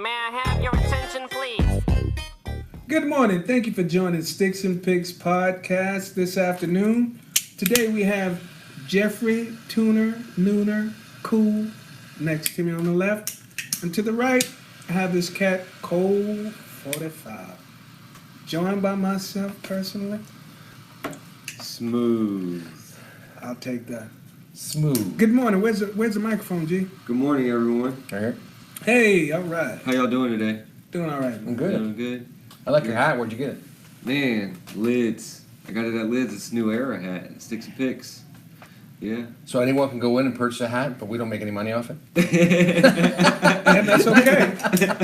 May I have your attention, please? Good morning. Thank you for joining Sticks and Pigs podcast this afternoon. Today we have Jeffrey Tuner, Nooner, Cool next to me on the left. And to the right, I have this cat, Cole 45. Joined by myself personally. Smooth. I'll take that. Smooth. Good morning. Where's the microphone, G? Good morning, everyone. Right here. Hey, all right. How y'all doing today? Doing all right. I'm good. Doing good? I like your hat. Where'd you get it? Man, Lids. I got it at Lids. It's a New Era hat. Sticks and Picks. Yeah. So anyone can go in and purchase a hat, but we don't make any money off it? And that's okay.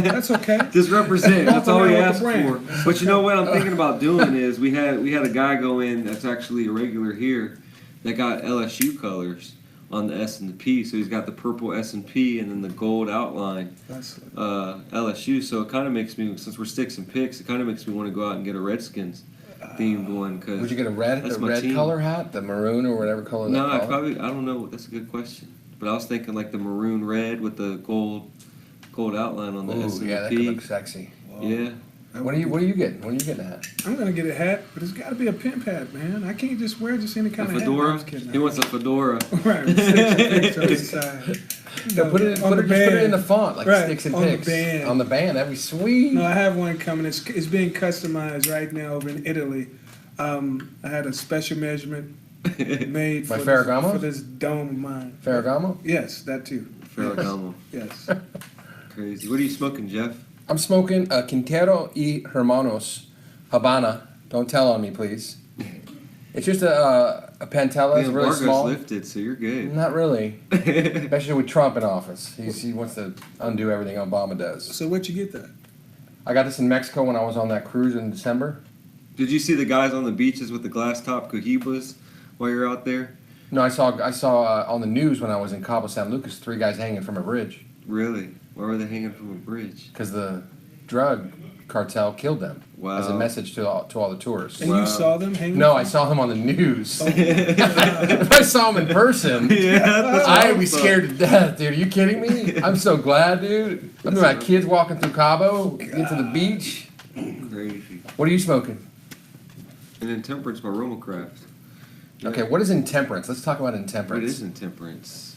That's okay. Just represent. That's all we ask With the for. brand. But you know what I'm thinking about doing is we had a guy go in that's actually a regular here that got LSU colors on the S and the P. So he's got the purple S and P and then the gold outline That's LSU. So it kind of makes me, since we're Sticks and Picks, it kind of makes me want to go out and get a Redskins themed one. Cause Would you get a red team. color hat, the maroon or whatever color? No, they call it? I don't know. That's a good question. But I was thinking like the maroon red with the gold outline on the S Ooh, and yeah, the that P. could look sexy. Yeah. What are you getting? When are you getting a hat? I'm gonna get a hat, but it's gotta be a pimp hat, man. I can't just wear just any A kind of hat. fedora? I'm just kidding. He wants a fedora. Right, Sticks and Pigs on the side. No, put it on the just put it in the band. font like Right, Sticks and on the Picks. band. On the band, that'd be sweet. No, I have one coming. It's being customized right now over in Italy. I had a special measurement made By for Ferragamo? this dome of mine. Ferragamo? Yes, that too. Ferragamo. Yes. Crazy. What are you smoking, Jeff? I'm smoking a Quintero y Hermanos Habana. Don't tell on me, please. It's just a Pantella. It's The really embargo's small. lifted, so you're good. Not really. Especially with Trump in office. He wants to undo everything Obama does. So where'd you get that? I got this in Mexico when I was on that cruise in December. Did you see the guys on the beaches with the glass top cohibas while you're out there? No, I saw on the news when I was in Cabo San Lucas 3 guys hanging from a bridge Really? Why were they hanging from a bridge? because the drug cartel killed them Wow. as a message to all the tourists. And Wow. you saw them hanging? No, from- I saw them on the news. If I saw them in person, Yeah, that's what I'd be thought. scared to death, dude. Are you kidding me? I'm so glad, dude. I'm my kids walking through Cabo, get to the beach. Crazy. What are you smoking? And Intemperance by Romacraft. Yeah. Okay, what is intemperance? Let's talk about What intemperance. is Intemperance?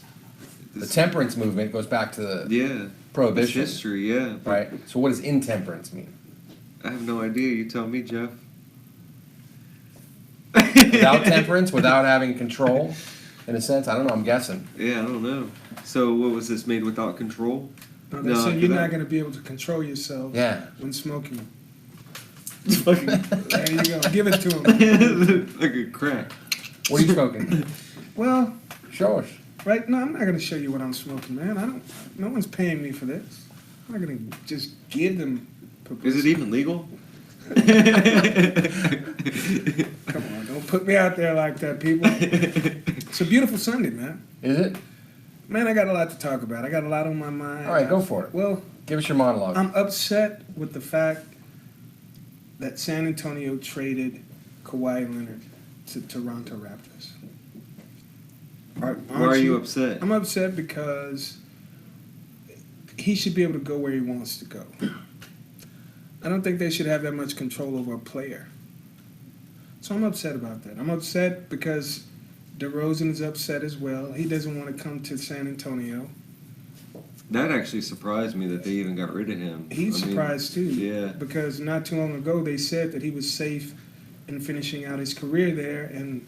The temperance movement goes back to the Yeah. It's prohibition, history, yeah. But right? So what does intemperance mean? I have no idea. You tell me, Jeff. Without temperance, without having control, in a sense? I don't know, I'm guessing. Yeah, I don't know. So what was this, made without control? No, No, so I you're could- not gonna be able to control yourself Yeah. when smoking. Fucking There you go. Give it to him. like a crack. What are you smoking? Well, Show us. right now I'm not gonna show you what I'm smoking, man. No one's paying me for this. I'm not gonna just give them Is publicity. it even legal? Come on, don't put me out there like that, people. It's a beautiful Sunday, man. Is it? Man, I got a lot to talk about. I got a lot on my mind. All right, go for it. Well, Give us your monologue. I'm upset with the fact that San Antonio traded Kawhi Leonard to Toronto Raptors. Aren't Why are you upset? I'm upset because he should be able to go where he wants to go. I don't think they should have that much control over a player. So I'm upset about that. I'm upset because DeRozan is upset as well. He doesn't want to come to San Antonio. That actually surprised me that they even got rid of him. He's I mean, surprised too. Yeah. Because not too long ago they said that he was safe in finishing out his career there, and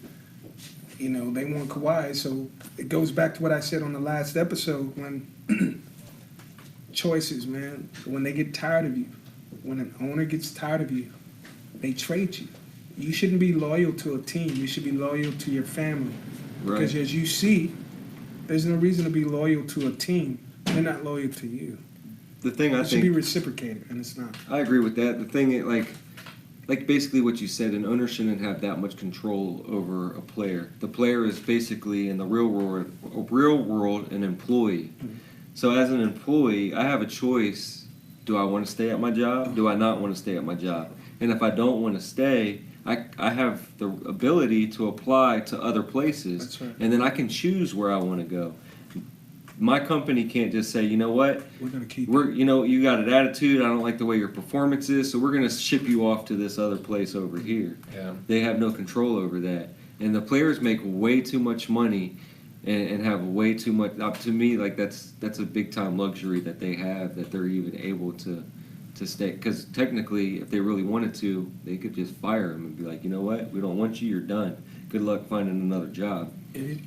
you know they want Kawhi. So it goes back to what I said on the last episode when choices, man. When they get tired of you, when an owner gets tired of you, they trade you. You shouldn't be loyal to a team. You should be loyal to your family. Right. Because as you see, there's no reason to be loyal to a team. They're not loyal to you. The thing I It should be think reciprocated, and it's not. I agree with that. The thing, like basically what you said, an owner shouldn't have that much control over a player. The player is basically in the real world an employee. Mm-hmm. So as an employee, I have a choice. Do I want to stay at my job? Do I not want to stay at my job? And if I don't want to stay, I have the ability to apply to other places. That's right. And then I can choose where I want to go. my company can't just say, you know what, We're gonna keep. you got an attitude. I don't like the way your performance is, so we're gonna ship you off to this other place over here. Yeah. They have no control over that, and the players make way too much money, and have way too much. To me, like that's a big time luxury that they have, that they're even able to stay. Because technically, if they really wanted to, they could just fire him and be like, you know what, we don't want you. You're done. Good luck finding another job.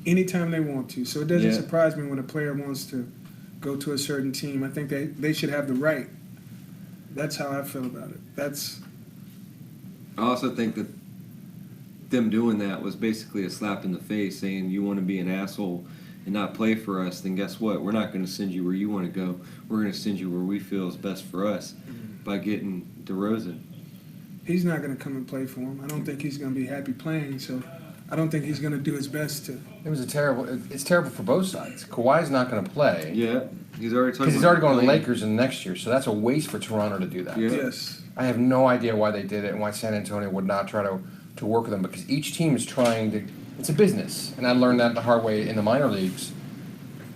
Anytime they want to. So it doesn't Yeah. surprise me when a player wants to go to a certain team. I think they should have the right. That's how I feel about it. I also think that them doing that was basically a slap in the face, saying you want to be an asshole and not play for us, then guess what? We're not going to send you where you want to go. We're going to send you where we feel is best for us by getting DeRozan. He's not going to come and play for him. I don't think he's going to be happy playing, so I don't think he's going to do his best to. It's terrible for both sides. Kawhi's not going to play. Yeah, he's already talking Because he's already going to the Lakers in the next year, so that's a waste for Toronto to do that. Yeah. Yes. I have no idea why they did it and why San Antonio would not try to work with them, because each team is trying to. It's a business, and I learned that the hard way in the minor leagues.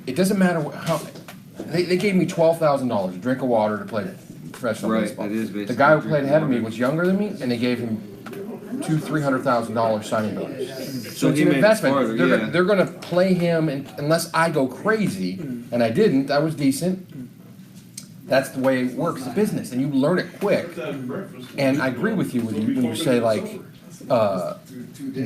It doesn't matter how. They gave me $12,000, a drink of water, to play professional Right, baseball. that is The basically guy who drink played of ahead of me water. was younger than me, and they gave him $200,000-$300,000 signing bonus. So it's he an made it investment. farther, They're, yeah. they're going to play him, and unless I go crazy, and I didn't. I was decent. That's the way it works. It's a business, and you learn it quick. And I agree with you when you say, like,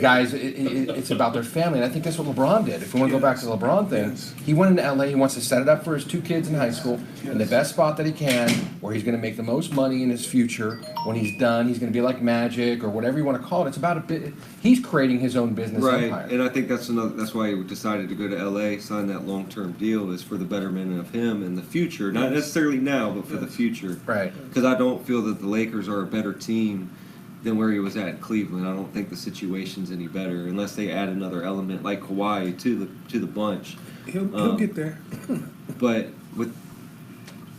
guys, it's about their family. And I think that's what LeBron did. If we want to go back to the LeBron thing, he went into LA, he wants to set it up for his two kids in high school in the best spot that he can, where he's going to make the most money in his future. When he's done, he's going to be like Magic or whatever you want to call it. It's about a bit. He's creating his own business Right, empire. and I think that's why he decided to go to LA, sign that long-term deal, is for the betterment of him in the future. Not necessarily now, but for the future. Right. Because I don't feel that the Lakers are a better team than where he was at in Cleveland. I don't think the situation's any better unless they add another element like Kawhi to the bunch. He'll get there. But with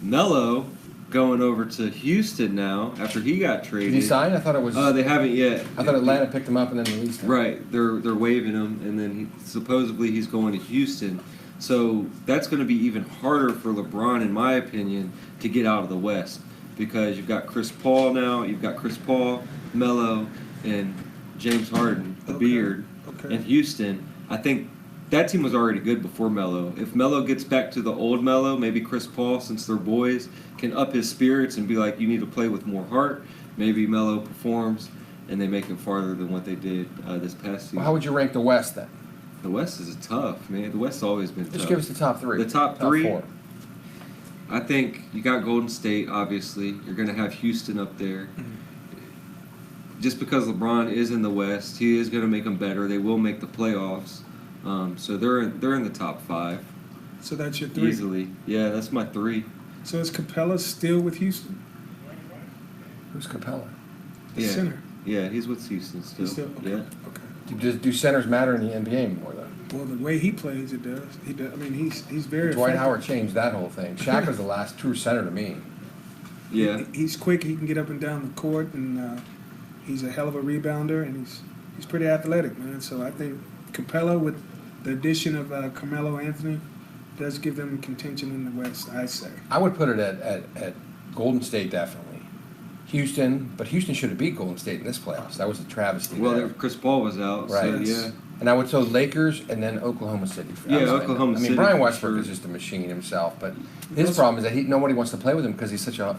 Melo going over to Houston now after he got traded. Did he sign? I thought it was. They haven't yet. I thought Atlanta picked him up and then released him. Right, they're waiving him, and then supposedly he's going to Houston. So that's going to be even harder for LeBron, in my opinion, to get out of the West, because you've got Chris Paul now. You've got Chris Paul, Melo, and James Harden, the Beard, and Houston. I think that team was already good before Melo. If Melo gets back to the old Melo, maybe Chris Paul, since they're boys, can up his spirits and be like, you need to play with more heart. Maybe Melo performs, and they make him farther than what they did this past season. Well, how would you rank the West then? The West is tough, man. The West's always been tough. Just give us the top three. The top three? four. I think you got Golden State, obviously. You're going to have Houston up there. Just because LeBron is in the West, he is going to make them better. They will make the playoffs. So they're in the top five. So that's your three. Easily. Yeah, that's my three. So is Capella still with Houston? Who's Capella? The center. Yeah, he's with Houston still. He's still okay. Yeah. Okay. Do centers matter in the NBA more, though? Well, the way he plays, it does. He does. I mean, he's very. Dwight effective. Howard changed that whole thing. Shaq was the last true center to me. Yeah. He's quick. He can get up and down the court, and he's a hell of a rebounder, and he's pretty athletic, man. So I think Capella, with the addition of Carmelo Anthony, does give them contention in the West, I say. I would put it at Golden State, definitely. Houston, but Houston should have beat Golden State in this playoffs. That was a travesty. Well, there. Chris Paul was out, Right. so yeah. And I would say Lakers and then Oklahoma City. Yeah, I was Oklahoma thinking. City, Brian for Westbrook sure. is just a machine himself, but his problem is that nobody wants to play with him because he's such a.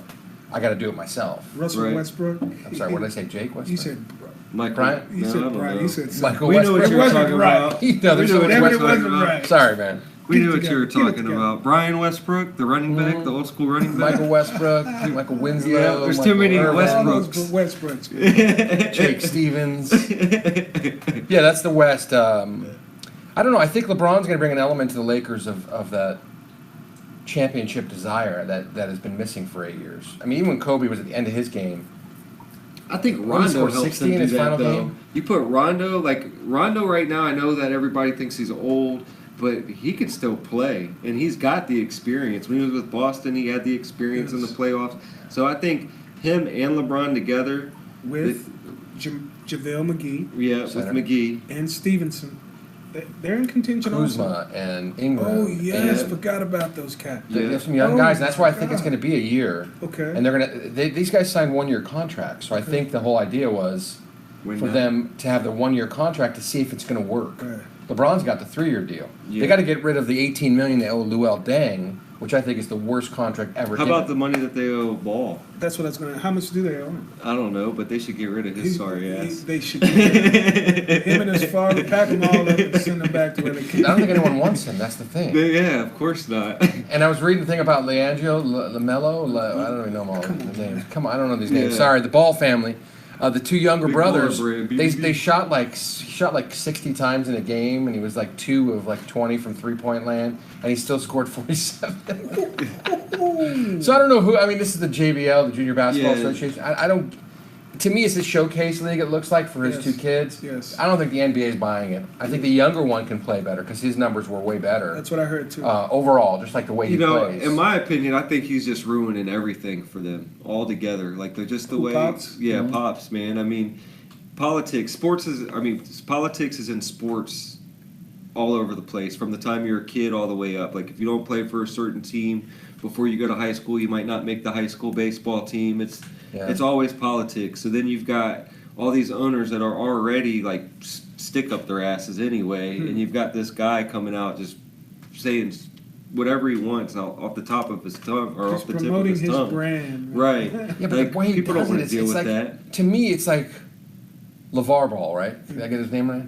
I got to do it myself. Russell Right. Westbrook. I'm sorry. What did I say? Jake Westbrook. You said Michael, Brian? You no, I said don't Brian. know. You said Michael We know Westbrook. what you were wasn't talking right. about. No, there's We so know much what you were Whatever it talking wasn't about. right. Sorry, man. We Get knew it what you were together. Get it talking together. about. Brian Westbrook, the running back, the old school running back. Michael Westbrook, Michael Winslow. Yeah, there's Michael too many Irvin, Westbrooks. Westbrooks. Jake Stevens. Yeah, that's the West. I don't know. I think LeBron's going to bring an element to the Lakers of that championship desire that has been missing for 8 years. I mean, even when Kobe was at the end of his game, I think What, he Rondo scored helps 60 them in do his that, final though. game? You put Rondo right now, I know that everybody thinks he's old, but he can still play, and he's got the experience. When he was with Boston, he had the experience in the playoffs. So I think him and LeBron together With JaVale McGee with Center. McGee. and Stevenson. They're in contention also. Kuzma and Ingram. Oh yes, Yeah. forgot about those cats. There's some young Oh, guys, and that's why I my think it's God. going to be a year. Okay. And these guys signed 1-year contracts, so I think the whole idea was When for not- them to have the 1-year contract to see if it's going to work. Right. LeBron's got the 3-year deal. Yeah. They got to get rid of the $18 million they owe Luol Deng, which I think is the worst contract ever. How given. about the money that they owe Ball? That's what I was gonna. How much do they owe him? I don't know, but they should get rid of his sorry ass. They should. Him and his father pack them all up and send them back to where they came. I don't think anyone wants him. That's the thing. Yeah, of course not. And I was reading the thing about Leandro, Lamelo. I don't even know all the names. Come on, I don't know these names. Yeah. Sorry, the Ball family. The two younger Big brothers, baller brand, they BB. shot like 60 times in a game, and he was like 2 of like 20 from 3-point land, and he still scored 47. So I don't know who. I mean, this is the JBL, the Junior Basketball Yeah. Association. I don't. To me, it's a showcase league. It looks like for his Yes. 2 kids. Yes. I don't think the NBA is buying it. I think the younger one can play better because his numbers were way better That's what I heard too. overall, just like the way You he know, plays. in my opinion, I think he's just ruining everything for them altogether. Like they're just the Who, way, Pops? yeah, Mhm. Pops, man. I mean, politics is in sports all over the place from the time you're a kid all the way up. Like if you don't play for a certain team before you go to high school, you might not make the high school baseball team. Yeah. It's always politics. So then you've got all these owners that are already like stick up their asses anyway, and you've got this guy coming out just saying whatever he wants off the top of his tongue or Just off the tip of promoting his his tongue. brand. Right. Yeah, but Like, the way he people does don't it, want to deal with like, that. To me, it's like LeVar Ball, right? Did I get his name right?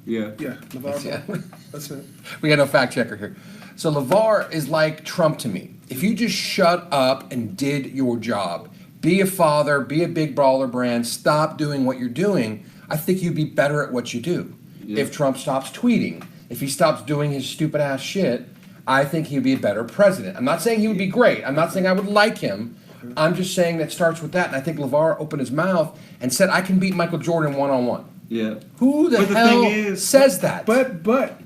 Yeah. Yeah, LeVar Yeah. Ball. That's it. We got no fact checker here. So LeVar is like Trump to me. If you just shut up and did your job, be a father, be a big baller brand, stop doing what you're doing, I think you'd be better at what you do. Yeah. If Trump stops tweeting, if he stops doing his stupid ass shit, I think he'd be a better president. I'm not saying he would be great. I'm not saying I would like him. I'm just saying that starts with that. And I think LeVar opened his mouth and said, I can beat Michael Jordan one-on-one. Yeah. Who the But the hell thing is- says that? But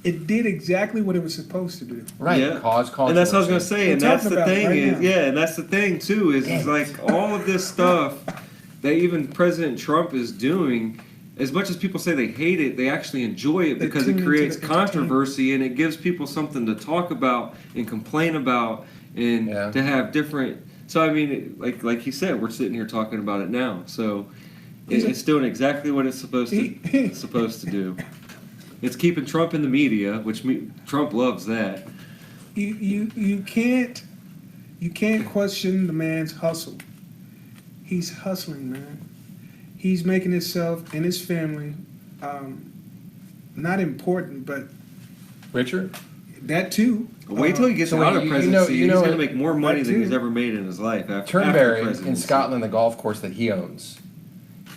it did exactly what it was supposed to do. right, Yeah. cause controversy. And that's what I was gonna say, We're and that's talking the about it thing right is, now. yeah, and that's the thing too is Damn. like all of this stuff that even President Trump is doing. As much as people say they hate it, they actually enjoy it They because tune it into creates the controversy and it gives people something to talk about and complain about and Yeah. to have different. So I mean, like he said, we're sitting here talking about it now. So it's doing exactly what it's supposed to do. It's keeping Trump in the media, which Trump loves that. You can't question the man's hustle. He's hustling, man. He's making himself and his family not important, but Richard? that too. Wait till he gets So out you- of you presidency. know- he's going to make more money that than he's too. ever made in his life after Turnberry in presidency. Scotland, the golf course that he owns.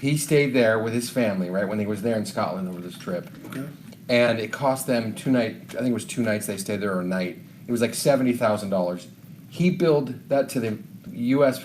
He stayed there with his family, right, when he was there in Scotland over this trip. Okay. And it cost them 2 nights, I think it was 2 nights they stayed there or a night. It was like $70,000. He billed that to the U.S.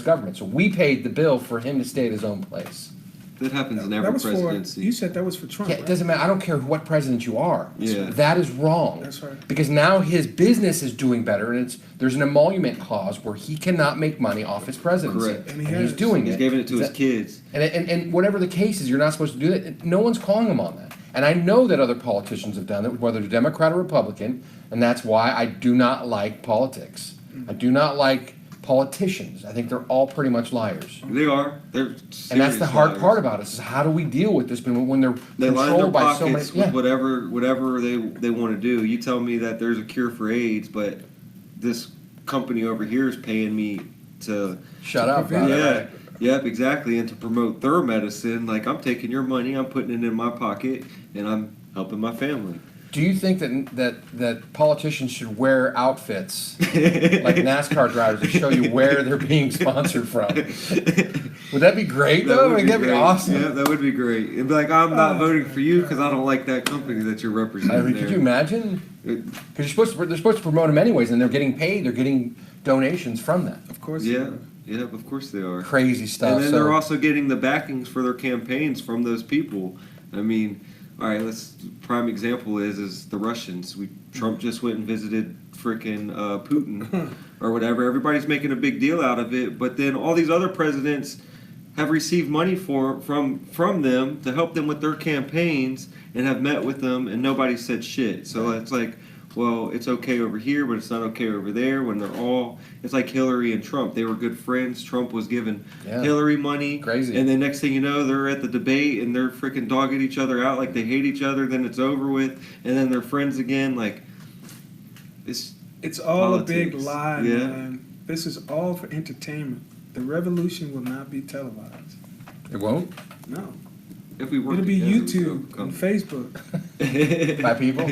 government. So we paid the bill for him to stay at his own place. That happens in That every was for. presidency. You said that was for Trump. Yeah, it right? doesn't matter. I don't care what president you are. Yeah. That is wrong. That's right. Because now his business is doing better, and there's an emolument clause where he cannot make money off his presidency. Correct. And he he's has. doing He's it. giving it to Is his that- kids. And whatever the case is, you're not supposed to do that. No one's calling him on that. And I know that other politicians have done it, whether they're Democrat or Republican, and that's why I do not like politics. I do not like politicians. I think they're all pretty much liars. They are. They're And that's serious the hard liars. part about it, is how do we deal with this when they're They line their controlled by so many... pockets with Yeah. whatever they want to do. You tell me that there's a cure for AIDS, but this company over here is paying me to Shut up. prevent about it, yeah, right? yep, exactly, and to promote their medicine. Like I'm taking your money, I'm putting it in my pocket, and I'm helping my family. Do you think that politicians should wear outfits like NASCAR drivers to show you where they're being sponsored from? Would that be great though? would That'd be great. awesome. Yeah, that would be great. It'd be like I'm not voting for you because I don't like that company that you're I representing. mean, there. could you imagine? It- Because they're supposed to promote them anyways, and they're getting paid. They're getting donations from that. Of course. yeah, yeah, of course they are. Crazy stuff. And then So- they're also getting the backings for their campaigns from those people. I mean, all right, prime example is the Russians. Trump just went and visited frickin' Putin or whatever. Everybody's making a big deal out of it, but then all these other presidents have received money from them to help them with their campaigns and have met with them, and nobody said shit. So it's like, well, it's okay over here, but it's not okay over there. When they're all, it's like Hillary and Trump. They were good friends. Trump was giving Hillary money. Crazy. And then next thing you know, they're at the debate and they're freaking dogging each other out like they hate each other. Then it's over with, and then they're friends again. Like, it's all politics. a big lie, Yeah. man. This is all for entertainment. The revolution will not be televised. It won't? No. if we work It'll be together, YouTube we'll and Facebook. By people?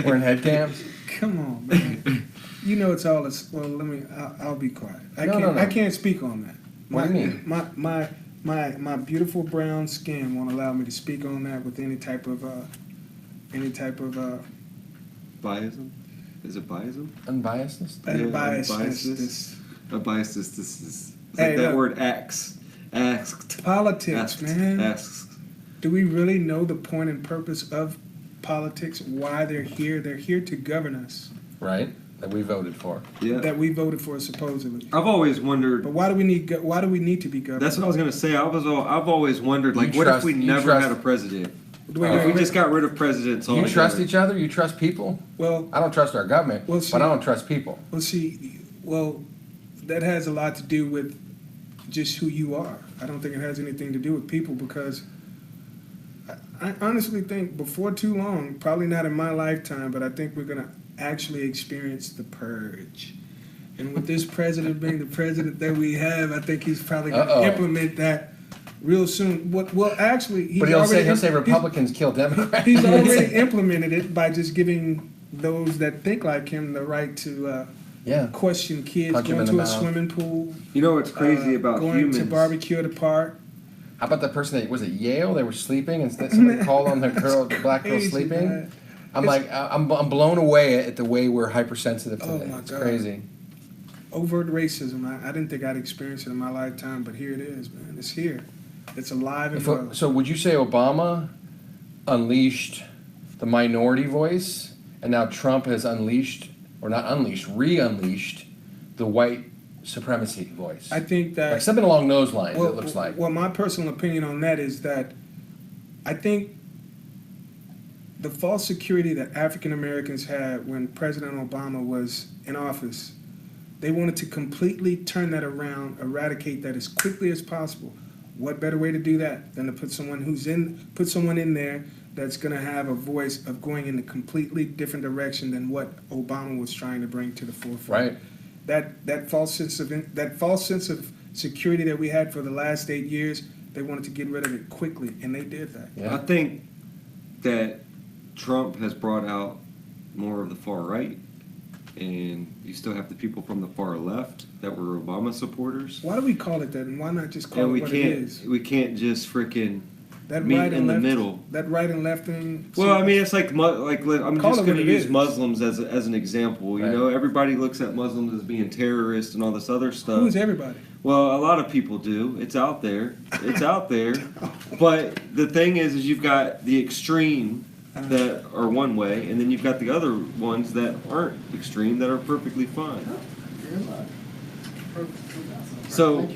We're in head cams? Come on, man. You know it's all this. Well, I'll be quiet. No. I can't speak on that. What do you mean? My beautiful brown skin won't allow me to speak on that with any type of Biasm? Is it biasm? Unbiasedness? unbiasedness. Unbiasedness. It's Hey, like that look. word asked. Politics, Asked. man. Asks. Do we really know the point and purpose of politics? Why they're here? They're here to govern us. Right? That we voted for. Yeah. That we voted for, supposedly. I've always wondered. But why do we need to be governed? That's what I was gonna say. I've always wondered, like, You what if trust- we you never trust- had a president? Wait, If we just got rid of presidents You altogether? trust each other? You trust people? Well, I don't trust our government, Well, see- but I don't trust people. that has a lot to do with just who you are. I don't think it has anything to do with people, because I honestly think before too long, probably not in my lifetime, but I think we're going to actually experience the purge. And with this president being the president that we have, I think he's probably going to implement that real soon. Well, actually, But he'll say Republicans kill Democrats. He's already implemented it by just giving those that think like him the right to question kids Punch 'em going in the to a mouth. swimming pool. You know what's crazy about going humans? to barbecue at a park. How about that person that was at Yale? They were sleeping and somebody called on the black girl Crazy, sleeping. man. I'm I'm blown away at the way we're hypersensitive to Oh, that. my It's God. crazy. Overt racism. I didn't think I'd experience it in my lifetime, but here it is, man. It's here. It's alive and well. So would you say Obama unleashed the minority voice, and now Trump has unleashed, or not unleashed, re-unleashed the white supremacy voice? I think that Like something along those lines, it looks like. Well, my personal opinion on that is that I think the false security that African Americans had when President Obama was in office, they wanted to completely turn that around, eradicate that as quickly as possible. What better way to do that than to put someone in there that's going to have a voice of going in a completely different direction than what Obama was trying to bring to the forefront. Right. That false sense of security that we had for the last 8 years, they wanted to get rid of it quickly, and they did that. Yeah. I think that Trump has brought out more of the far right, and you still have the people from the far left that were Obama supporters. Why do we call it that, and why not just call And it what it is? we can't just freaking That meet right in and the left, middle. That right and left thing. Well, I mean, it's like I'm Call just it going what to it use is. Muslims as an example. You Right. know, everybody looks at Muslims as being terrorists and all this other stuff. Who's everybody? Well, a lot of people do. It's out there. It's out there. But the thing is you've got the extreme that are one way, and then you've got the other ones that aren't extreme that are perfectly fine. So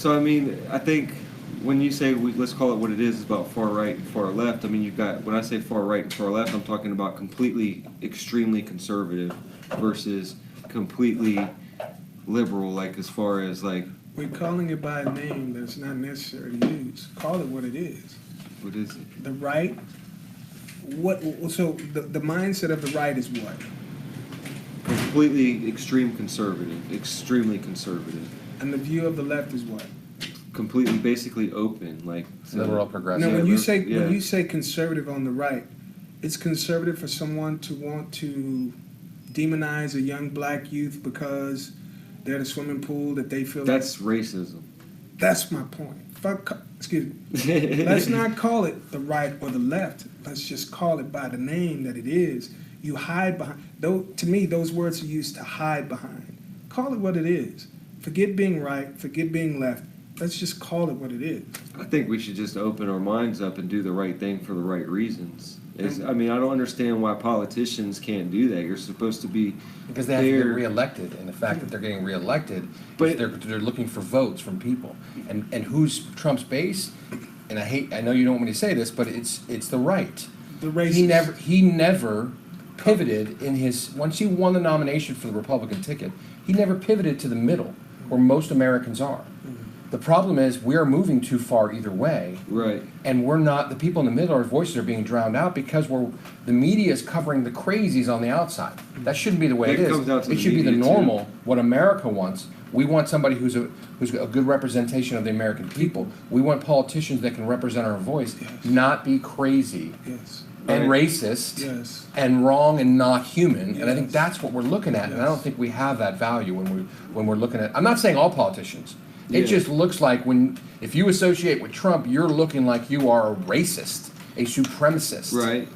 I mean, I think when you say let's call it what it is, it's about far right and far left. I mean, you've got, when I say far right and far left, I'm talking about completely extremely conservative versus completely liberal, like as far as like, We're calling it by a name that's not necessary to use. Call it what it is. what is it? The right. So the mindset of the right is what? Completely extremely conservative. And the view of the left is what? Completely, basically open, like so- Liberal, progressive. Now, when Yeah. you say conservative on the right, it's conservative for someone to want to demonize a young black youth because they're at a swimming pool that they feel That's racism. That's my point. Excuse me. Let's not call it the right or the left. Let's just call it by the name that it is. You hide behind. To me, those words are used to hide behind. Call it what it is. Forget being right. Forget being left. Let's just call it what it is. I think we should just open our minds up and do the right thing for the right reasons. I mean, I don't understand why politicians can't do that. You're supposed to be Because they have to get there. reelected, and the fact that they're getting reelected, But- they're looking for votes from people. And who's Trump's base? And I know you don't want me to say this, but it's the right. The race. He never pivoted in his, once he won the nomination for the Republican ticket, he never pivoted to the middle, where most Americans are. The problem is we're moving too far either way, Right. and we're not, the people in the middle, our voices are being drowned out because the media is covering the crazies on the outside. That shouldn't be the way It it is. comes down to It the should be the media, too. normal, what America wants. We want somebody who's a good representation of the American people. We want politicians that can represent our voice, Yes. not be crazy Yes. and Right. racist Yes. and wrong and not human. And I think Yes. that's what we're looking at. And I don't Yes. think we have that value when we're looking at. I'm not saying all politicians. It Yeah. just looks like if you associate with Trump, you're looking like you are a racist, a supremacist. Right.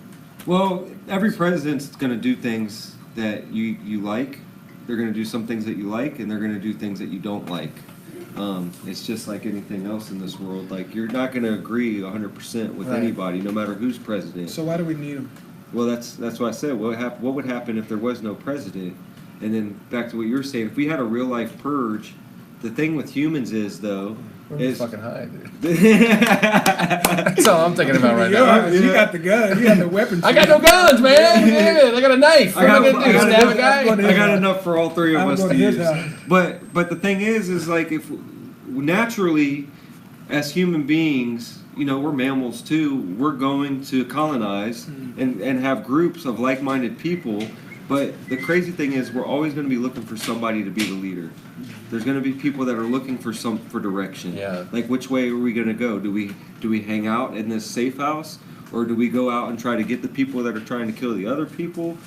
Well, every president's going to do things that you like. They're going to do some things that you like, and they're going to do things that you don't like. It's just like anything else in this world. Like, you're not going to agree 100% with Right. anybody, no matter who's president. So why do we need them? Well, that's what I said. What would happen if there was no president? And then back to what you were saying, if we had a real life purge, the thing with humans is though We're is fucking high, dude. That's all I'm thinking about right now. Yours, You got the gun. You got the weapons. I got no guns, man. I got a knife. What am I gonna do? Stab a guy? I got enough for all three of I'm us going to to his use. house. But the thing is like if naturally, as human beings, we're mammals too. We're going to colonize and have groups of like-minded people. But the crazy thing is, we're always going to be looking for somebody to be the leader. There's going to be people that are looking for direction. Yeah. Like, which way are we going to go? Do we hang out in this safe house, or do we go out and try to get the people that are trying to kill the other people?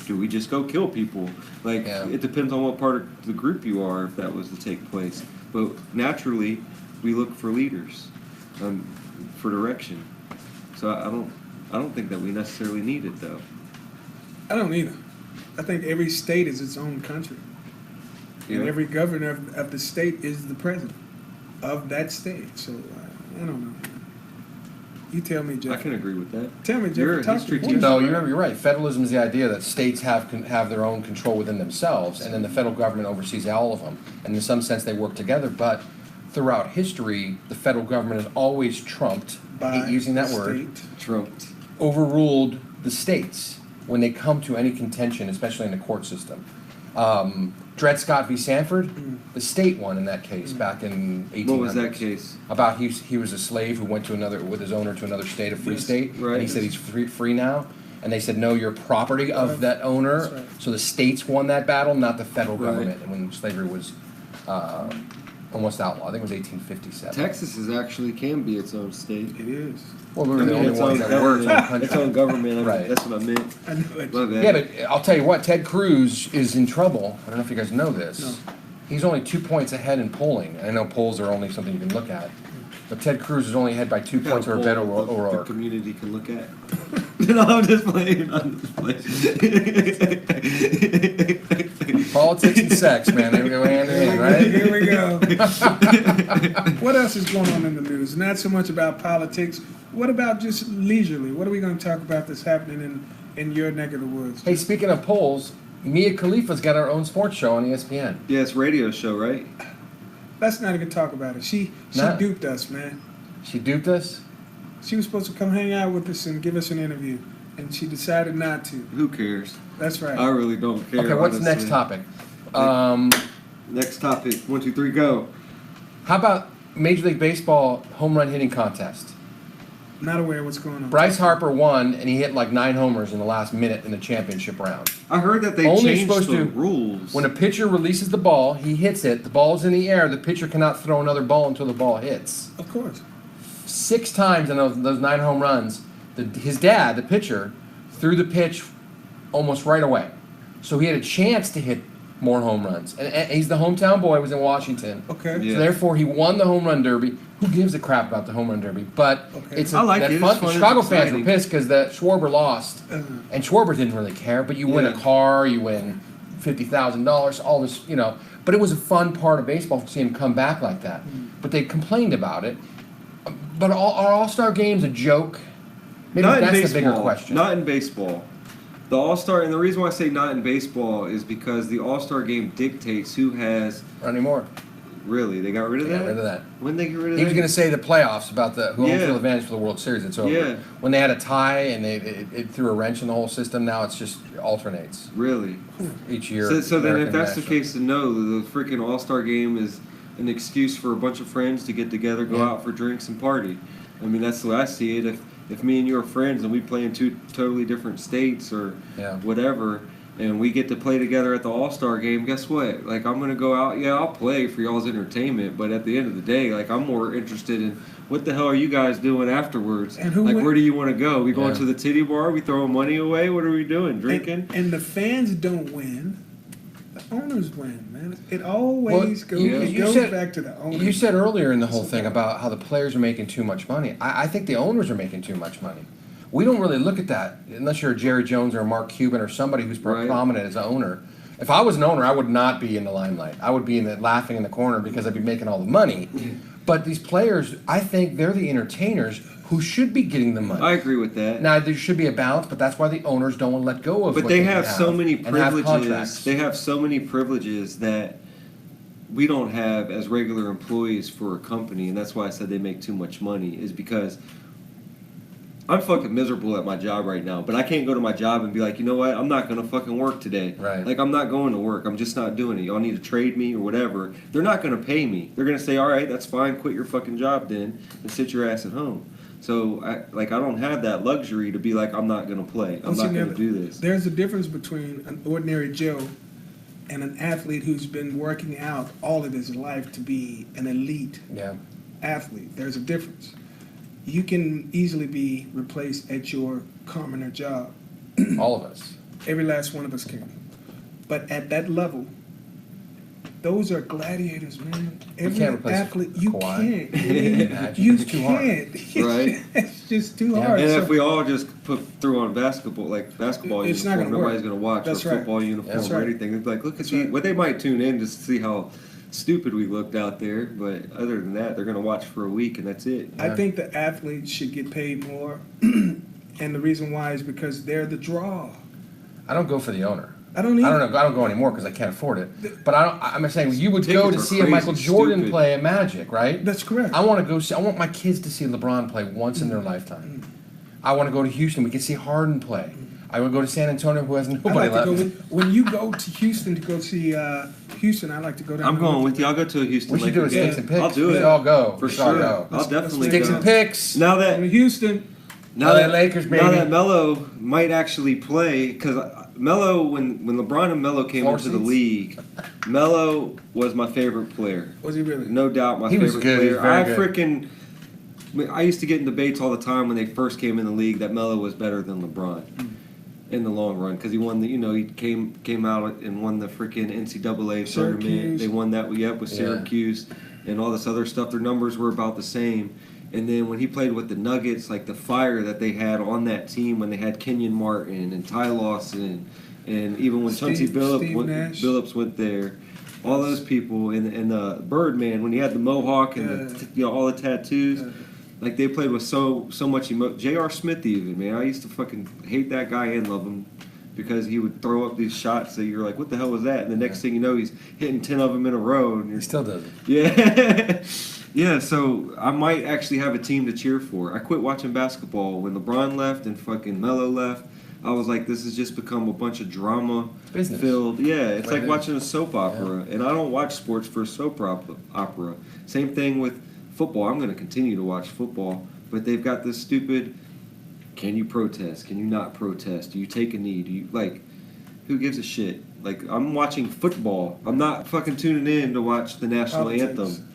Do we just go kill people? Like, Yeah. it depends on what part of the group you are, if that was to take place. But naturally, we look for leaders, for direction. So I don't think that we necessarily need it though. I don't either. I think every state is its own country. Yeah. And every governor of the state is the president of that state. So, I don't know. You tell me, Jeff. I can agree with that. Tell me, Jeff. You're a talk history to me. teacher. No, you're right. Federalism is the idea that states have their own control within themselves, and then the federal government oversees all of them. And in some sense, they work together. But throughout history, the federal government has always trumped, I By hate using that the word, state. Trumped. overruled the states when they come to any contention, especially in the court system. Dred Scott v. Sanford, the state won in that case back in 1800s. What was that case? About he was a slave who went with his owner to another state, a free Yes, state, right. and he said he's free now. And they said, no, you're property of that owner. That's right. So the states won that battle, not the federal Right. government. And when slavery was almost outlawed, I think it was 1857. Texas can be its own state. It is. Well, we were the only its ones own that were its own government. country. Its own government. Right. That's what I meant. I know it. My bad. Yeah, but I'll tell you what, Ted Cruz is in trouble. I don't know if you guys know this. No. He's only 2 points ahead in polling. I know polls are only something you can look at. But Ted Cruz is only ahead by 2 points or better The or community can look at. No, I'm just playing. politics and sex, man. They go hand in hand, right? Here we go. What else is going on in the news? Not so much about politics. What about just leisurely? What are we going to talk about that's happening in your neck of the woods? Hey, speaking of polls, Mia Khalifa's got her own sports show on ESPN. Yeah, it's radio show, right? Let's not even talk about it. She Nah. duped us, man. She duped us? She was supposed to come hang out with us and give us an interview, and she decided not to. Who cares? That's right. I really don't care. Okay, what's the honestly. next topic? Next topic. 1, 2, 3, go. How about Major League Baseball home run hitting contest? Not aware of what's going on. Bryce Harper won, and he hit like 9 homers in the last minute in the championship round. I heard that they Only changed supposed the to- rules. When a pitcher releases the ball, he hits it, the ball's in the air, the pitcher cannot throw another ball until the ball hits. Of course. 6 times in those 9 home runs, his dad, the pitcher, threw the pitch almost right away. So he had a chance to hit more home runs. And he's the hometown boy, was in Washington. Okay. Yeah. So therefore, he won the home run derby. Who gives a crap about the home run derby? But Okay. it's I like that it. It's fun. fun. It's Chicago fans were exciting. pissed because the Schwarber lost, Uh, and Schwarber didn't really care. But you win a Yeah. car, you win $50,000, all this, But it was a fun part of baseball to see him come back like that. But they complained about it. But our All-Star game's a joke. Maybe not in that's the baseball. bigger question. Not in baseball. The All-Star, and the reason why I say not in baseball is because the All-Star game dictates who has. Not anymore. Really, they got rid of They that. got rid of that. When they get rid of He that? was going to say the playoffs about the home Yeah. field advantage for the World Series. It's over. Yeah. When they had a tie and it threw a wrench in the whole system, now it's just alternates Really. each year. So then, if American that's the National. case, then no, the freaking All-Star game is an excuse for a bunch of friends to get together, go Yeah. out for drinks and party. I mean, that's the way I see it. If me and you are friends and we play in two totally different states or Yeah. whatever, and we get to play together at the All-Star game, guess what? Like, I'm going to go out, yeah, I'll play for y'all's entertainment, but at the end of the day, like, I'm more interested in what the hell are you guys doing afterwards? And who like, win- where do you want to go? We going Yeah. to the titty bar? We throwing money away? What are we doing? Drinking? And the fans don't win. The owners win, man. It always goes, you goes said- back to the owners. You said earlier in the whole thing about how the players are making too much money. I think the owners are making too much money. We don't really look at that unless you're a Jerry Jones or a Mark Cuban or somebody who's Right. prominent as an owner. If I was an owner, I would not be in the limelight. I would be laughing in the corner because I'd be making all the money. But these players, I think they're the entertainers who should be getting the money. I agree with that. Now there should be a balance, but that's why the owners don't want to let go of. But what they can have so many and have privileges. contracts. They have so many privileges that we don't have as regular employees for a company, and that's why I said they make too much money. Is because I'm fucking miserable at my job right now, but I can't go to my job and be like, you know what, I'm not gonna fucking work today. Right. Like, I'm not going to work. I'm just not doing it. Y'all need to trade me or whatever. They're not gonna pay me. They're gonna say, all right, that's fine. Quit your fucking job then and sit your ass at home. So I don't have that luxury to be like, I'm not gonna play. I'm See, not now, gonna do this. There's a difference between an ordinary Joe and an athlete who's been working out all of his life to be an elite Yeah. athlete. There's a difference. You can easily be replaced at your commoner job. All of us. Every last one of us can. But at that level, those are gladiators, man. Every can't replace athlete, you Kawhi. can't. I mean, Imagine. you It's too hard. can't. Right. It's just too Yeah. hard. And So- if we all just threw on basketball It's not uniform, gonna nobody's work. going to watch That's or right. football uniform That's or right. anything. They'd be like, look at That's you. right. Well, they might tune in just to see how stupid we looked out there, but other than that, they're going to watch for a week and that's it. I think the athletes should get paid more, and the reason why is because they're the draw. I don't go for the owner. I don't I either. don't know. I don't go anymore because I can't afford it. But I'm saying you would go to Tickets are see a Michael crazy Jordan stupid. play at Magic, right? That's correct. I want to go see. I want my kids to see LeBron play once in their lifetime. I want to go to Houston. We can see Harden play. I would go to San Antonio, who has I nobody like to left. go when you go to Houston to go see Houston. I like to go down. I'm going with you. I'll go to a Houston We should do a Lakers Yeah. sticks and picks. I'll do We it. should all go. For We should all sure. go. I'll definitely Sticks go. and picks. Now In that Houston, now LA that Lakers, now baby. that Melo might actually play, because Melo, when LeBron and Melo came Floor into the seats? league, Melo was my favorite player. was he really? No doubt, my He was favorite good. He player. was very good. I used to get in debates all the time when they first came in the league that Melo was better than LeBron in the long run because he won the. He came out and won the freaking NCAA tournament. Syracuse. They won that with Yeah. Syracuse and all this other stuff. Their numbers were about the same. And then when he played with the Nuggets, like the fire that they had on that team when they had Kenyon Martin and Ty Lawson, and even when Chauncey Steve Nash. Billups went there, all those people, and Birdman when he had the mohawk and all the tattoos, like they played with so much emotion. J.R. Smith even, man, I used to fucking hate that guy and love him because he would throw up these shots that you're like, what the hell was that? And the next thing you know, he's hitting 10 of them in a row, and He you're still does it. yeah. Yeah, so I might actually have a team to cheer for. I quit watching basketball when LeBron left and fucking Melo left. I was like, this has just become a bunch of drama Business. filled. Yeah, it's Right. like watching a soap opera. And I don't watch sports for a soap opera. Same thing with football. I'm going to continue to watch football. But they've got this stupid, can you protest? Can you not protest? Do you take a knee? Do you, like, who gives a shit? Like, I'm watching football. I'm not fucking tuning in to watch the national Politics. anthem.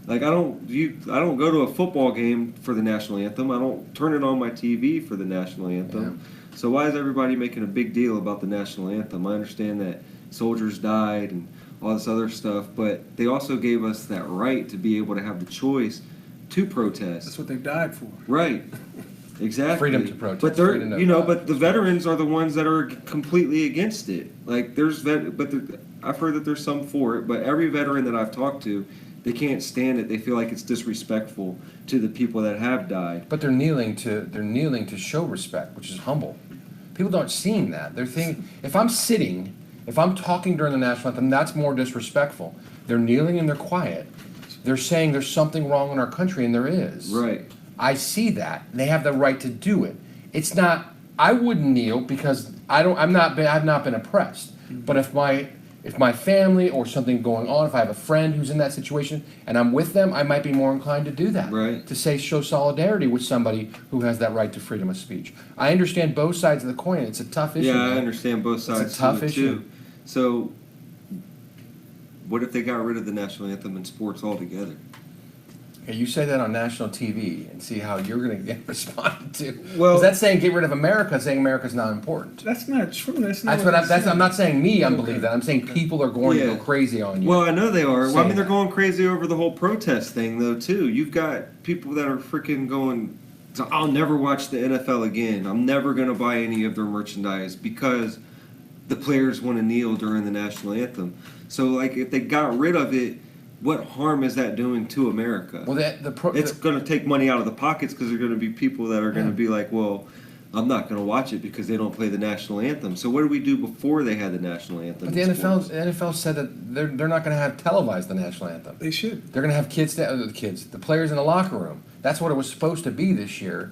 Like I don't go to a football game for the national anthem. I don't turn it on my TV for the national anthem. So why is everybody making a big deal about the national anthem? I understand that soldiers died and all this other stuff, but they also gave us that right to be able to have the choice to protest. That's what they died for. Right. Exactly. Freedom to protest, But they're, freedom to but the veterans are the ones that are completely against it. Like I've heard that there's some for it, but every veteran that I've talked to They can't stand it. They feel like it's disrespectful to the people that have died. But they're kneeling to show respect, which is humble. People don't seem that. They're thinking, if I'm talking during the national anthem, that's more disrespectful. They're kneeling and they're quiet. They're saying there's something wrong in our country, and there is. Right. I see that. They have the right to do it. It's not. I wouldn't kneel because I've not been oppressed. But if my family or something going on, if I have a friend who's in that situation and I'm with them, I might be more inclined to do that. Right. To show solidarity with somebody who has that right to freedom of speech. I understand both sides of the coin. It's a tough issue. Yeah, I man. understand both sides. It's a tough to it, issue. too. So, what if they got rid of the national anthem in sports altogether? Okay, you say that on national TV and see how you're going to get responded to. Well- 'Cause that's saying get rid of America, saying America's not important. That's not true. That's not. That's what I'm I'm not saying me. I'm Okay. believe that. I'm saying people are going to Yeah. go crazy on you. Well, I know they are. Well, I Saying mean, they're that. going crazy over the whole protest thing, though, too. You've got people that are freaking going, so I'll never watch the NFL again. I'm never going to buy any of their merchandise because the players want to kneel during the national anthem. So, like, if they got rid of it, what harm is that doing to America? Well, It's going to take money out of the pockets because there are going to be people that are going to be like, well, I'm not going to watch it because they don't play the national anthem. So what do we do before they had the national anthem? But the in sports? NFL said that they're not going to have televised the national anthem. They should. They're going to have the players in the locker room. That's what it was supposed to be this year,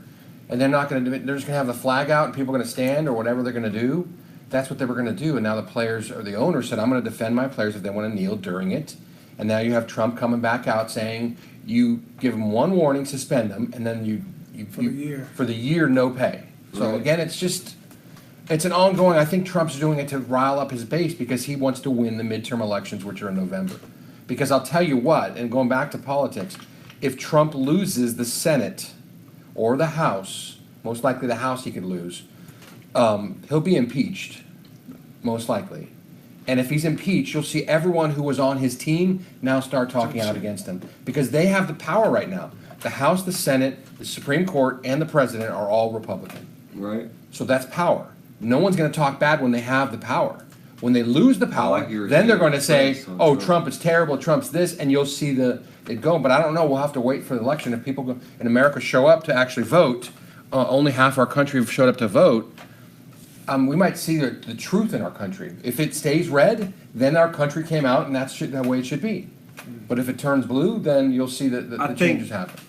and they're not going to do it. They're just going to have the flag out and people are going to stand or whatever they're going to do. That's what they were going to do, and now the players or the owner said, "I'm going to defend my players if they want to kneel during it." And now you have Trump coming back out saying you give them one warning, suspend them, and then you For the year. for the year no pay. So Right. again, it's an ongoing. I think Trump's doing it to rile up his base because he wants to win the midterm elections, which are in November. Because I'll tell you what, and going back to politics, if Trump loses the Senate or the House, most likely the House he could lose, he'll be impeached, most likely. And if he's impeached, you'll see everyone who was on his team now start talking out against him. Because they have the power right now. The House, the Senate, the Supreme Court, and the President are all Republican. Right. So that's power. No one's going to talk bad when they have the power. When they lose the power, I hear then they're you. going to say, Right, so oh, Trump. Trump is terrible, Trump's this, and you'll see it go. But I don't know. We'll have to wait for the election. If people in America show up to actually vote, only half our country have showed up to vote. We might see the truth in our country. If it stays red, then our country came out, and that's the way it should be. But if it turns blue, then you'll see that the changes happen.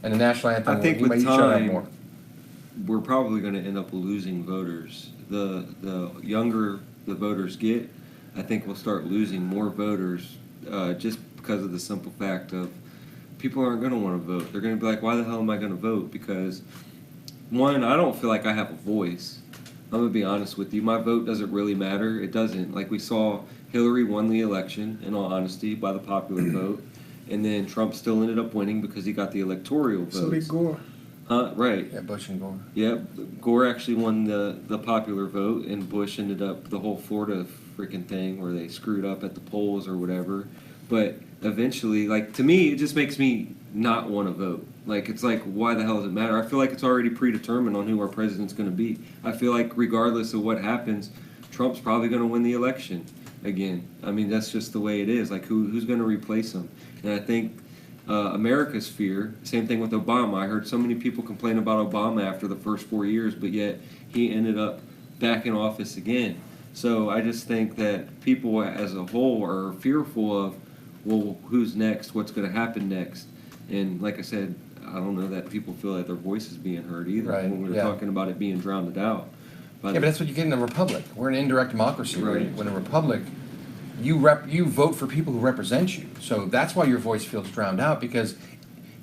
And the national anthem, I think you with should have time, more. we're probably going to end up losing voters. The younger the voters get, I think we'll start losing more voters just because of the simple fact of people aren't going to want to vote. They're going to be like, why the hell am I going to vote? Because, one, I don't feel like I have a voice. I'm going to be honest with you. My vote doesn't really matter. It doesn't. Like we saw Hillary won the election, in all honesty, by the popular vote. And then Trump still ended up winning because he got the electoral votes. So did Gore. Right. Yeah, Bush and Gore. Yeah, Gore actually won the popular vote, and Bush ended up the whole Florida freaking thing where they screwed up at the polls or whatever. But eventually, like, to me, it just makes me not want to vote. Like, it's like, why the hell does it matter? I feel like it's already predetermined on who our president's going to be. I feel like regardless of what happens, Trump's probably going to win the election again. I mean, that's just the way it is. Like, who's going to replace him? And I think America's fear, same thing with Obama. I heard so many people complain about Obama after the first 4 years, but yet he ended up back in office again. So I just think that people as a whole are fearful of, well, who's next? What's going to happen next? And like I said, I don't know that people feel like their voice is being heard either Right, when we're yeah. talking about it being drowned out. Yeah, but that's what you get in a republic. We're an indirect democracy. Right. When a republic, you vote for people who represent you. So that's why your voice feels drowned out. Because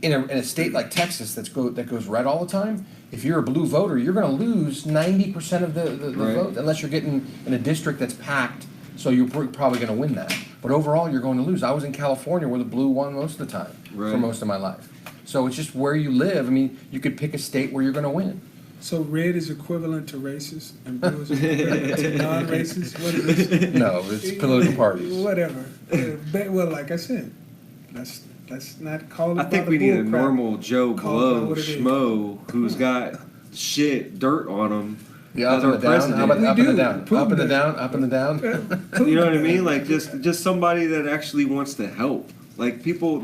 in a state like Texas that goes red all the time, if you're a blue voter, you're going to lose 90% of the Right. vote unless you're getting in a district that's packed. So you're probably going to win that. But overall, you're going to lose. I was in California where the blue won most of the time for Right. most of my life. So it's just where you live. I mean, you could pick a state where you're going to win. So red is equivalent to racist and blue is equivalent to non-racist. What is this? No, it's political parties. Whatever. Well, like I said, let's not call it. I think by we the need a bull crap. normal Joe Call it Blow what it is. schmo who's got dirt on him. Yeah, as up our and the down, president. how about We up and the do. down, up Putin and the does. down, up and the down. You know what I mean? Like just somebody that actually wants to help. Like people,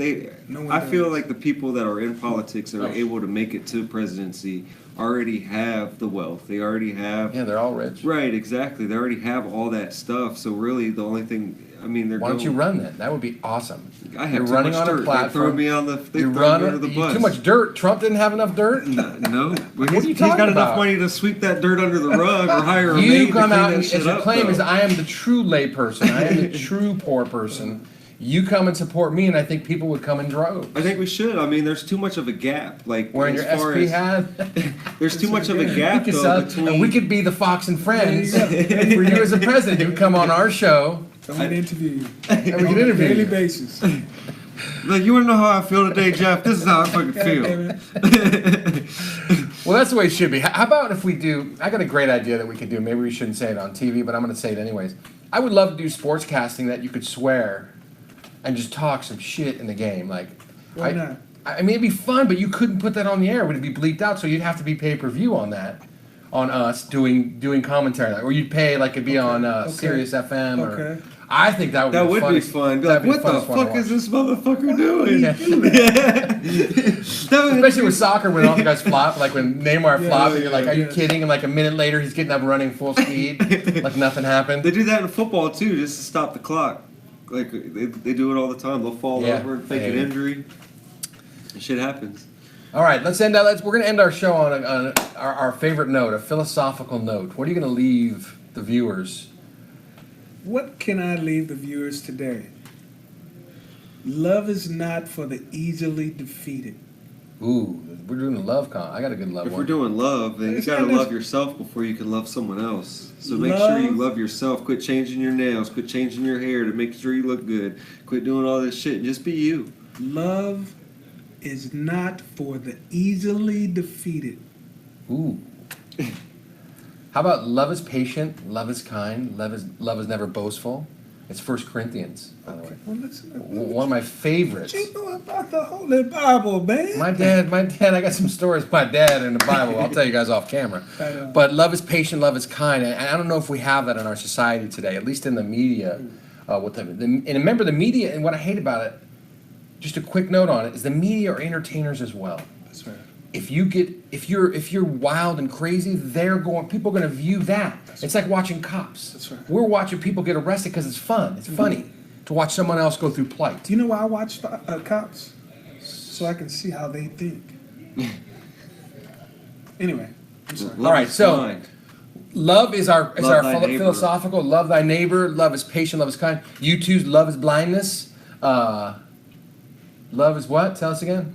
No one I feel does. like the people that are in politics that are able to make it to presidency already have the wealth. They already have. Yeah, they're all rich. Right, exactly. They already have all that stuff. So really, the only thing, I mean, they're. Why don't you going- run that? That would be awesome. I have You're too running much on a dirt. They throw platform. me on the. They You throw run me under the bus. too much dirt. Trump didn't have enough dirt. No, but What are you he's got talking enough about? money to sweep that dirt under the rug or hire a maid You to come clean out that and shit as your up, claim though. is I am the true lay person. I am the true poor person. You come and support me, and I think people would come in droves. I think we should. I mean, there's too much of a gap. Like Wearing as your far SP as hat. there's too much of a Yeah. gap We could though sell- between. and we could be the Fox and Friends for you as a president. You would come on our show. Come and interview you. And we On can a interview daily you. basis. Like, you want to know how I feel today, Jeff? This is how I fucking God feel. damn it. Well, that's the way it should be. How about if we do? I got a great idea that we could do. Maybe we shouldn't say it on TV, but I'm going to say it anyways. I would love to do sportscasting that you could swear and just talk some shit in the game. Like, Why not? I mean, it'd be fun, but you couldn't put that on the air. It would be bleeped out, so you'd have to be pay-per-view on that, on us doing commentary, or you'd pay like it'd be on Sirius FM. Or Okay. I think that would That be would fun. be fun. Be like, what the fuck is this motherfucker doing? Yeah. Especially with soccer, when all the guys flop, like when Neymar Yeah, flopped, and you're like, "Are you yeah. kidding?" And like a minute later, he's getting up running full speed, like nothing happened. They do that in football too, just to stop the clock. Like they do it all the time. They'll fall Yeah. over and fake an Hey. injury. And shit happens. All right, let's end. We're gonna end our show on our favorite note, a philosophical note. What are you gonna leave the viewers? What can I leave the viewers today? Love is not for the easily defeated. Ooh, we're doing a love con. I got a good love If one. we're doing love, then you It's gotta not love nec- yourself before you can love someone else. So make sure you Love- love yourself. Quit changing your nails. Quit changing your hair to make sure you look good. Quit doing all this shit and just be you. Love is not for the easily defeated. Ooh. How about love is patient, love is kind, love is never boastful. It's 1 Corinthians, by the way. Well, listen, One of my favorites. what you know about the Holy Bible, man? My dad, I got some stories about my dad in the Bible. I'll tell you guys off camera. I know. But love is patient, love is kind. And I don't know if we have that in our society today, at least in the media. And remember, the media, and what I hate about it, just a quick note on it, is the media are entertainers as well. That's right. If you're wild and crazy, people are going to view that. It's like watching cops. That's right. We're watching people get arrested because it's fun. It's funny to watch someone else go through plight. Do you know why I watch cops? So I can see how they think. Anyway, I'm sorry. Love All right, is so- blind. Love is our Love thy neighbor. philosophical. Love thy neighbor. Love is patient. Love is kind. You two's love is blindness. Love is what? Tell us again.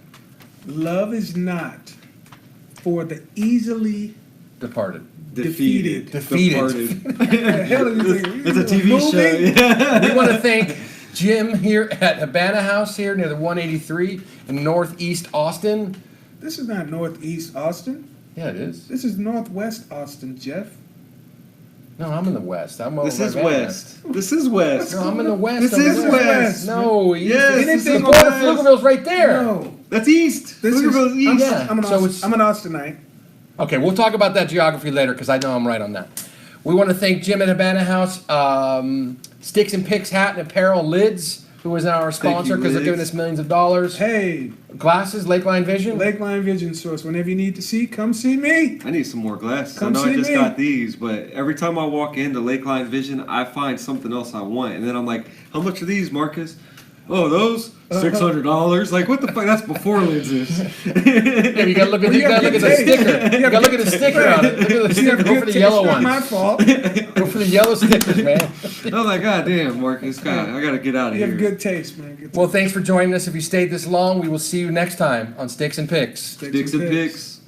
Love is not for the easily Departed. defeated. Defeated. What the hell are you thinking? It's a TV Movie? show. Yeah. We want to thank Jim here at Habana House here near the 183 in Northeast Austin. This is not Northeast Austin. Yeah, it is. This is Northwest Austin, Jeff. No, I'm in the West. I'm over This is Havana. West. This is West. No, I'm in the West. This over is there. West. No, Yes, this the is border of West. Pflugerville's right there. No. That's East. This is, Pflugerville's I'm, East. Yeah, I'm an so Austin, it's- I'm an Austinite. Okay, we'll talk about that geography later because I know I'm right on that. We want to thank Jim at Habana House, Sticks and Picks Hat and Apparel Lids, who is our sponsor because they're Lids. giving us millions of dollars. Hey, Glasses, Lakeline Vision. Lakeline Vision Source. Whenever you need to see, come see me. I need some more glasses. Come I know I see just me. got these, but every time I walk into Lakeline Vision, I find something else I want. And then I'm like, how much are these, Marcus? Oh, those? $600. Like, what the fuck? That's before lenses. Yeah, you gotta look at Well, you have the good taste. sticker. You gotta look at the sticker on it. Look at the You have sticker. Go good for the taste, yellow not my ones. fault. Go for the yellow stickers, man. I'm like, God damn, Marcus. God, I gotta get out of You here. have good taste, man. Good Well, thanks for joining us. If you stayed this long, we will see you next time on Sticks and Picks. Sticks and picks.